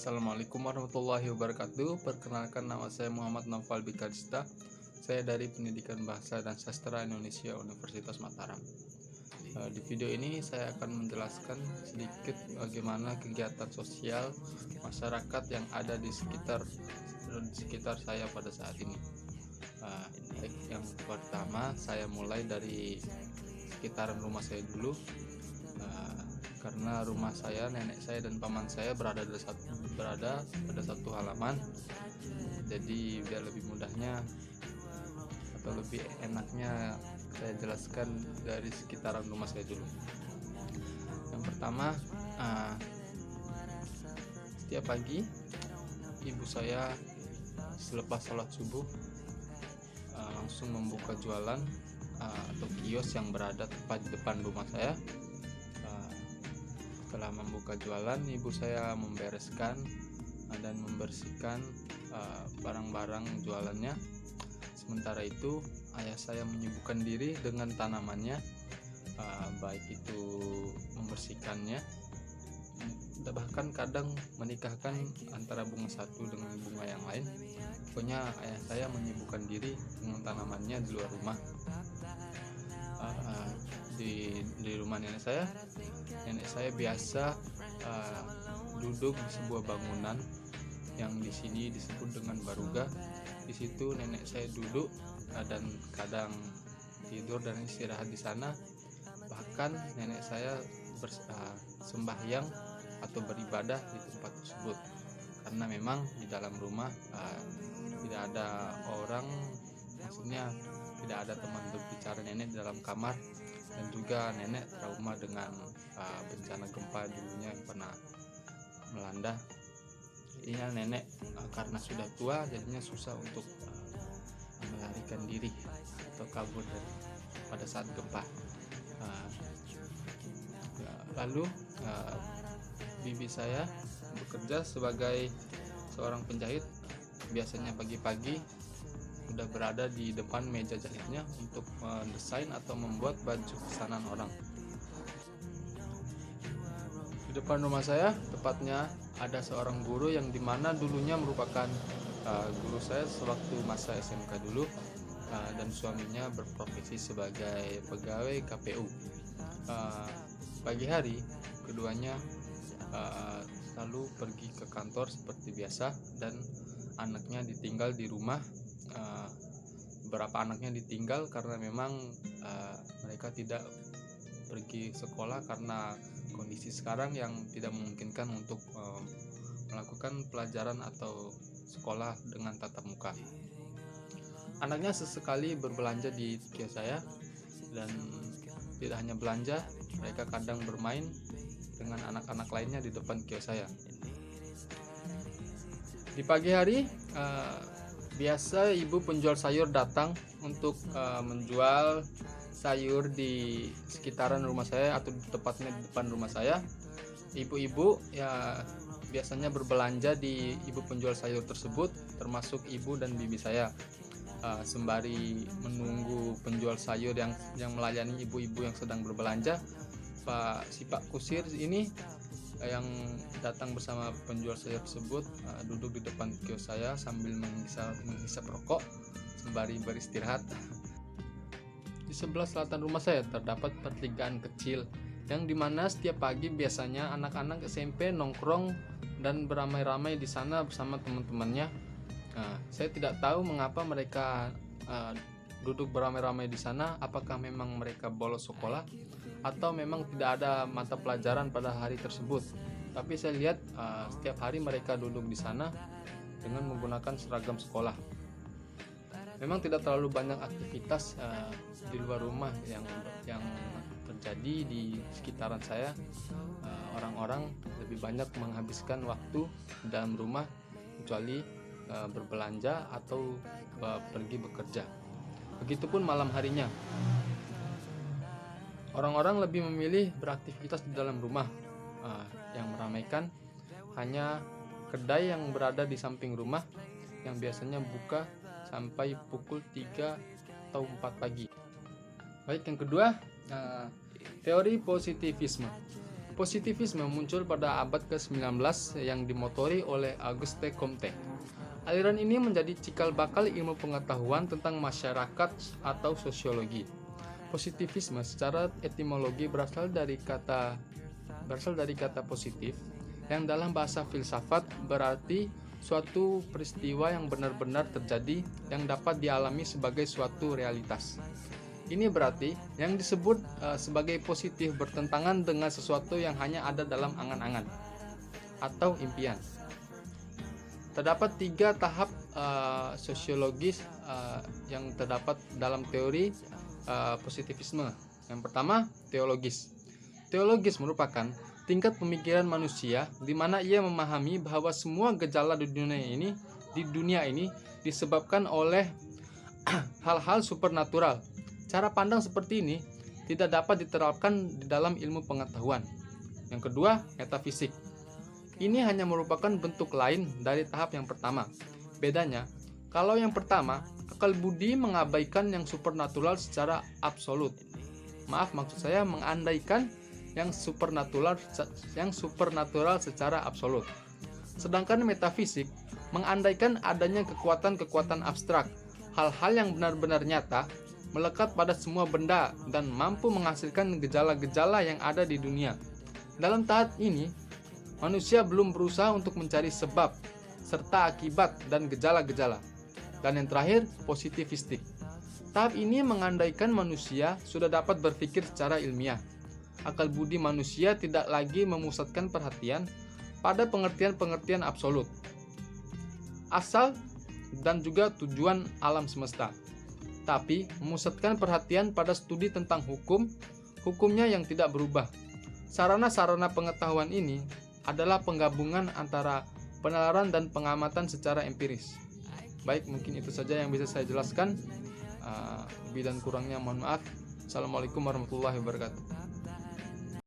Assalamualaikum warahmatullahi wabarakatuh. Perkenalkan, nama saya Muhammad Naufal Bikadista. Saya dari Pendidikan Bahasa dan Sastra Indonesia Universitas Mataram. Di video ini saya akan menjelaskan sedikit bagaimana kegiatan sosial masyarakat yang ada di sekitar saya pada saat ini. Baik, yang pertama saya mulai dari sekitaran rumah saya dulu. Karena rumah saya, nenek saya dan paman saya berada pada satu halaman, jadi biar lebih mudahnya atau lebih enaknya saya jelaskan dari sekitaran rumah saya dulu. Yang pertama, setiap pagi ibu saya selepas sholat subuh langsung membuka jualan atau kios yang berada tepat di depan rumah saya. Setelah membuka jualan, ibu saya membereskan dan membersihkan barang-barang jualannya. Sementara itu ayah saya menyibukkan diri dengan tanamannya, baik itu membersihkannya, bahkan kadang menikahkan antara bunga satu dengan bunga yang lain. Pokoknya ayah saya menyibukkan diri dengan tanamannya di luar rumah. Di rumah nenek saya biasa duduk di sebuah bangunan yang di sini disebut dengan baruga. Di situ nenek saya duduk dan kadang tidur dan istirahat di sana. Bahkan nenek saya sembahyang atau beribadah di tempat tersebut, karena memang di dalam rumah tidak ada orang, maksudnya tidak ada teman berbicara nenek di dalam kamar. Dan juga nenek trauma dengan bencana gempa dulunya yang pernah melanda. Jadinya nenek karena sudah tua, jadinya susah untuk melarikan diri atau kabur pada saat gempa. Lalu bibi saya bekerja sebagai seorang penjahit. Biasanya pagi-pagi sudah berada di depan meja jahitnya untuk mendesain atau membuat baju pesanan orang. Di depan rumah saya tepatnya ada seorang guru yang dimana dulunya merupakan guru saya sewaktu masa SMK dulu, dan suaminya berprofesi sebagai pegawai KPU. Pagi hari keduanya selalu pergi ke kantor seperti biasa, dan anaknya ditinggal di rumah. Beberapa anaknya ditinggal karena memang mereka tidak pergi sekolah karena kondisi sekarang yang tidak memungkinkan untuk melakukan pelajaran atau sekolah dengan tatap muka. Anaknya sesekali berbelanja di kios saya, dan tidak hanya belanja, mereka kadang bermain dengan anak-anak lainnya di depan kios saya. Di pagi hari biasa ibu penjual sayur datang untuk menjual sayur di sekitaran rumah saya atau tepatnya di depan rumah saya. Ibu-ibu ya biasanya berbelanja di ibu penjual sayur tersebut, termasuk ibu dan bibi saya. Sembari menunggu penjual sayur yang melayani ibu-ibu yang sedang berbelanja, si Pak Kusir ini yang datang bersama penjual sayur tersebut duduk di depan kios saya sambil menghisap rokok sembari beristirahat. Di sebelah selatan rumah saya terdapat pertigaan kecil yang dimana setiap pagi biasanya anak-anak SMP nongkrong dan beramai-ramai di sana bersama teman-temannya. Saya tidak tahu mengapa mereka duduk beramai-ramai di sana. Apakah memang mereka bolos sekolah atau memang tidak ada mata pelajaran pada hari tersebut? Tapi saya lihat setiap hari mereka duduk di sana dengan menggunakan seragam sekolah. Memang tidak terlalu banyak aktivitas di luar rumah yang terjadi di sekitaran saya. Orang-orang lebih banyak menghabiskan waktu di dalam rumah, kecuali berbelanja atau pergi bekerja. Begitupun malam harinya. Orang-orang lebih memilih beraktivitas di dalam rumah. Yang meramaikan hanya kedai yang berada di samping rumah yang biasanya buka sampai pukul 3 atau 4 pagi. Baik, yang kedua, teori positivisme. Positivisme muncul pada abad ke-19 yang dimotori oleh Auguste Comte. Aliran ini menjadi cikal bakal ilmu pengetahuan tentang masyarakat atau sosiologi. Positivisme secara etimologi berasal dari kata positif yang dalam bahasa filsafat berarti suatu peristiwa yang benar-benar terjadi yang dapat dialami sebagai suatu realitas. Ini berarti yang disebut sebagai positif bertentangan dengan sesuatu yang hanya ada dalam angan-angan atau impian. Terdapat 3 tahap sosiologis yang terdapat dalam teori positivisme. Yang pertama, teologis. Teologis merupakan tingkat pemikiran manusia di mana ia memahami bahwa semua gejala di dunia ini disebabkan oleh hal-hal supernatural. Cara pandang seperti ini tidak dapat diterapkan di dalam ilmu pengetahuan. Yang kedua, metafisik. Ini hanya merupakan bentuk lain dari tahap yang pertama. Bedanya, kalau yang pertama, akal budi mengabaikan yang supernatural secara absolut. Maksud saya mengandaikan yang supernatural secara absolut. Sedangkan metafisik mengandaikan adanya kekuatan-kekuatan abstrak, hal-hal yang benar-benar nyata, melekat pada semua benda dan mampu menghasilkan gejala-gejala yang ada di dunia. Dalam tahap ini, manusia belum berusaha untuk mencari sebab, serta akibat dan gejala-gejala. Dan yang terakhir, positivistik. Tahap ini mengandaikan manusia sudah dapat berpikir secara ilmiah. Akal budi manusia tidak lagi memusatkan perhatian pada pengertian-pengertian absolut, asal dan juga tujuan alam semesta, tapi memusatkan perhatian pada studi tentang hukumnya yang tidak berubah. Sarana-sarana pengetahuan ini adalah penggabungan antara penalaran dan pengamatan secara empiris. Baik, mungkin itu saja yang bisa saya jelaskan. Lebih dan kurangnya mohon maaf. Assalamualaikum warahmatullahi wabarakatuh.